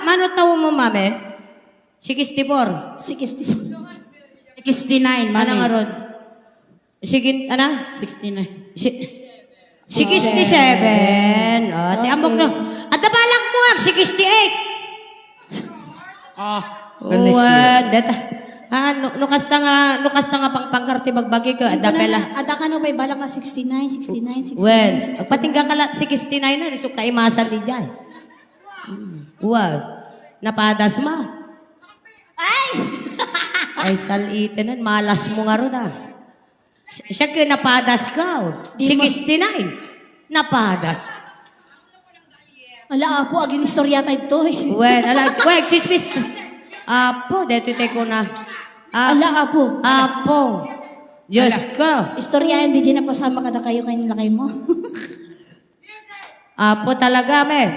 Mano tawo mo, mame? 64. 60. 69, Ano nga mami. ron? Sige, ana? 69. 67. Oh, Okay. tiambok no. At nabalak mo ang 68. Oh. Well, next year. Data. Nukas na nga pangkarte bagbagi ko. Ada pala. Ada ka no, bay balak na 69, 69, 69. Well, 69. patingga ka 69 na. Isok ka imasan di dyan. Wow. Napadas ma. Ay, salitin nun. Malas mo nga ron ah. Siya kayo napadas ka. Oh. Di mo- 69. Napadas. Ala, apo, agin istorya tayo to eh. Well, chismis. Apo, dito ko na. Ala, apo. Apo. Diyos ko. Istorya yung DJ na pasama kada kayo kayo nilakay mo. Apo talaga, men.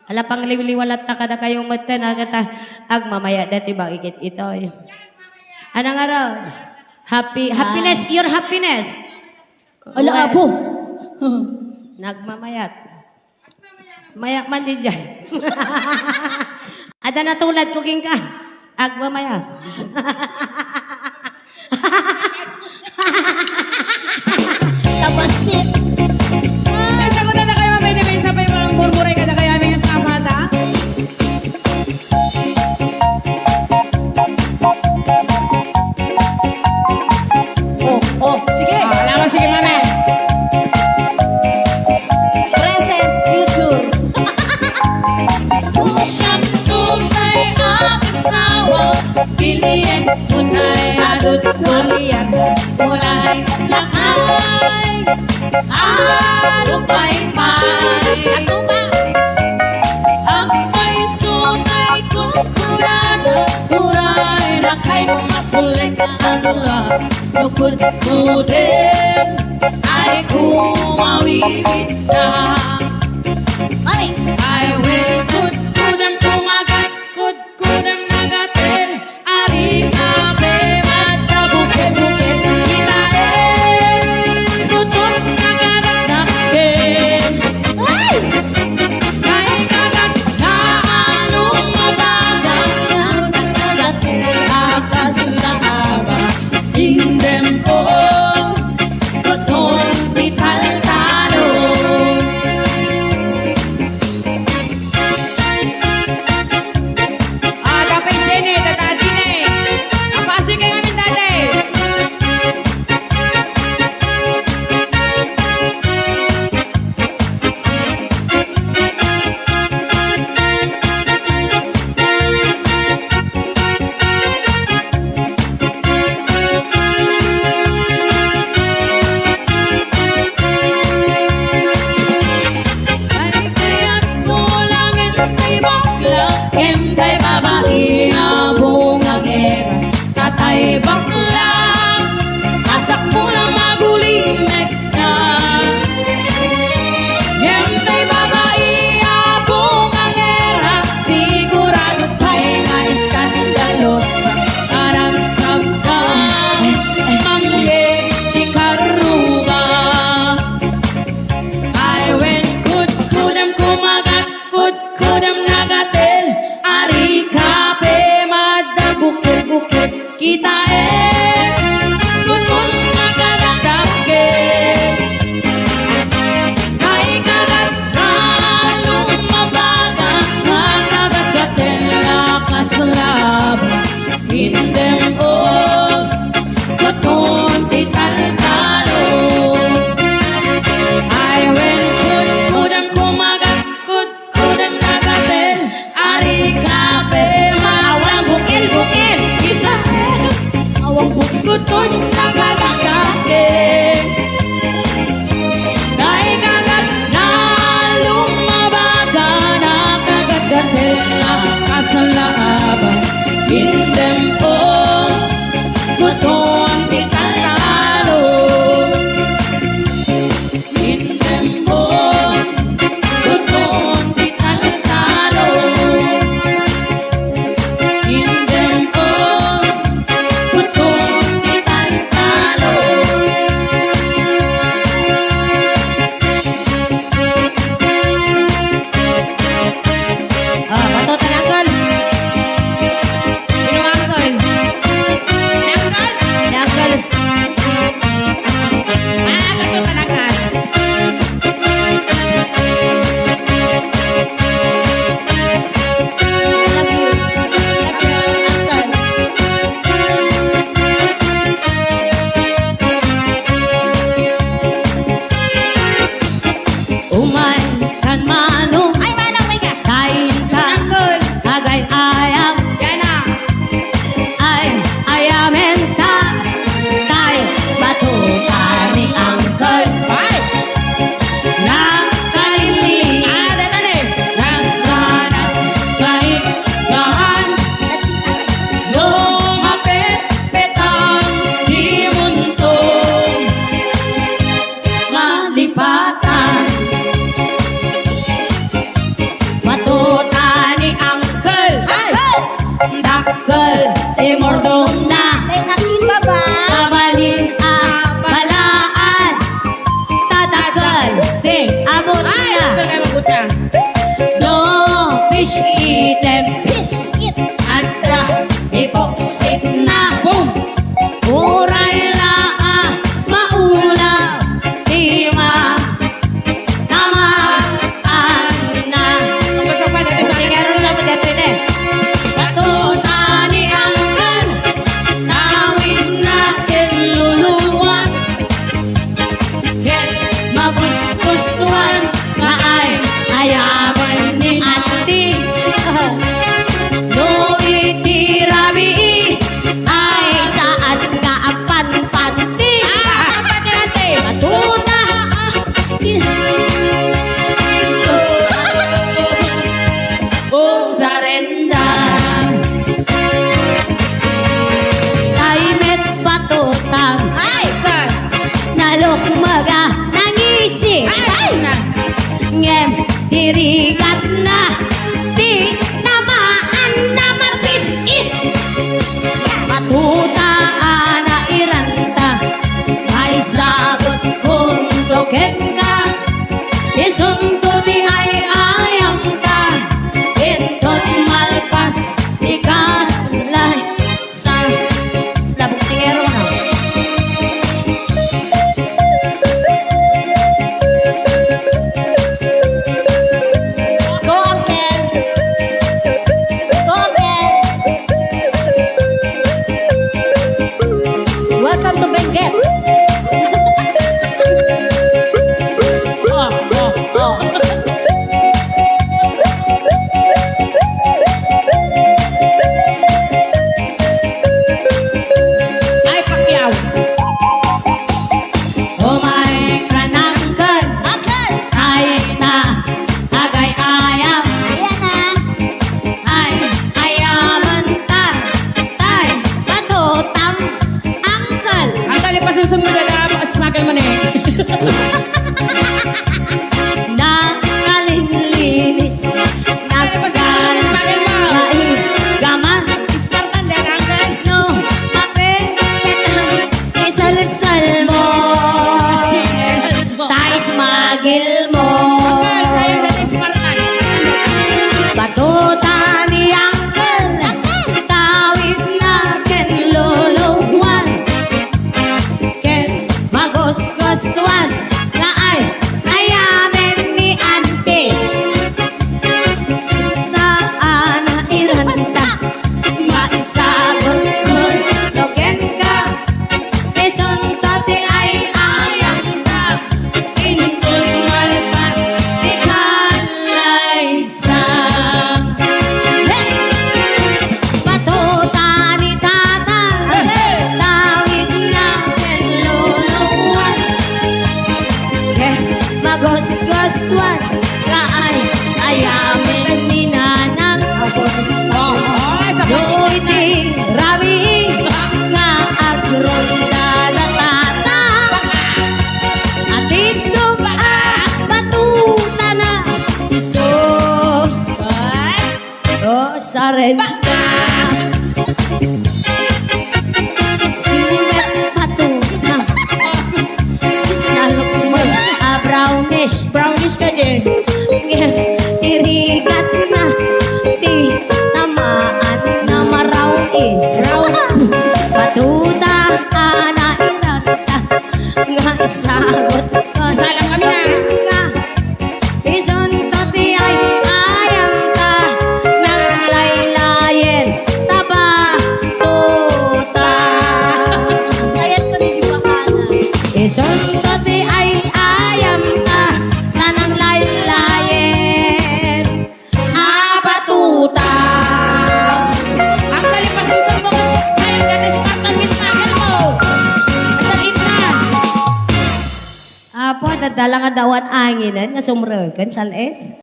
Ala pang liwaliwalat na kada kayong mata na kata agmamaya dati bakit ito. Ano nga raw? Happiness, your happiness. Ala, apo. Nagmamayat. Mayak man di dyan. Ada na tulad ko king ka. Agmamayat. Tabasit. Ay, sagutan na kayo, pwede may sabay mga murmuray kada kayo aming kasama, ha? Sige. Alaman, sige, mami. Present, future. Usap tunay ang asawa, piliin tunay adut kulian, mulai lakay, alupay-pay. Ang may sunay kong kurada, muray lakay ng masulit na adura, nukod kudin ay kumawibit na. I will kudang kumagat, kudang nagatin, ari kape mata bukit-bukit kita tutut nagarakdakin. Kay kagat na anong mabagang nagatin akas laaba, hindem ko kutol bital-talo. Dapat Jenny, tatati na eh. Kapasi kayo kami dati. Ay kaya't kulangin kay bakla, kem kay babae na bungagera. Tatay bakla, asak mo lang magulimek na. Kem kay babae na bungagera, sigurado pa'y ma-iskandalos. Parang sabta, mangge, ikaruba. I went kudam kumagat, kudam nagatil, ari kape mada bukit-bukit kita kutun nagadagke. Kay kagat halong mabaga, makagagatin lakas laba, hindem o kutun tital-talo. I went kudam kumagat, kudam nagatin, ari kape mawang bukil-bukil kita Awang bukit. kutun nagadagdakin. Kay kagat na lumabaga, nakagagatin lakas laba, hindem ko kutun tital-talo. Hindem ko kutun tital-talo. Hindem ko kutun tital-talo. Oh, batutan uncle. Sino ang uncle? Si uncle? Si uncle. Batutan uncle. I love you. Uncle. Umay kan manong Ay, manang may ka. kain ka. Uncle. Agay ayam Yan na. ay ayamen ta. Tay batutan ni uncle. Ay! Nakalili Dali. nagkanas kahit gahan. Lumapit petang di muntong malipatan. Matuta ni uncle. Dakkel timordong na. Ay, akin ba ba? Kabalin ang balaan. Tadakal ding amot Ay! na. Uncle kayo magut na. No fish eatem. Fish it. Adra ipoksit na. Boom! Uray laa maulaw. Tima tamaan na. Uncle pa dati sa Sigaro sa mga dito ini. Batuta ni Angkan. Tawid na iluluwan. Get magusgustuhan. Na ay ayaman ni Andi. No itirami ay saat ka apan-panti. Pati natin. Batuta. O sarenda. Taimet batutang. Ay! Saan? Nalukmaga nangisi. Ay! Na. Ngem dirigat na. Di namaan na mapisit. Batuta ana iranta. Ay sagot kung token ka. Isunto di ay ayam ka. Intot malpas di kalay sa tabuk singero na. Go, Uncle. Go, Uncle. Welcome to Benguet. Ay, Pacquiao. Umay kanangkan Uncle! ay na agay ayam Ayan na. ay ayaman ta tay batutam angkel Uncle, ipasunsong mo na smuggle mo na eh. nakalilinis nagkanas gaman Spartan din, Uncle. no mapetang isalsal mo tay smagil mo Uncle, sa'yo dati Spartan. batuta ni angkel tawid na ken luluwan ken magusgustuhan na ay ayamen ni ante saan na iranta maisagot ko token ka ison tati ay ayam ka inton malpas di kalay sa batuta ni tatang tawid na ken luluwan ken magusgustuhan na ay ayamen ni nanang Ay, sa Yoiti rabi nga agronda na tata Atito ba batuta na iso O sarenda Himet batuta Nalukmag brownish brownish ka din. Tirigat na Isunto di ay ayam ka nanang layin-layin. Abatuta. Ang galing pa susan mo kasi kasi si Martha Miss Markel mo. Masalit na. Apo, dadala nga dawan anginan nga sumrekan salit.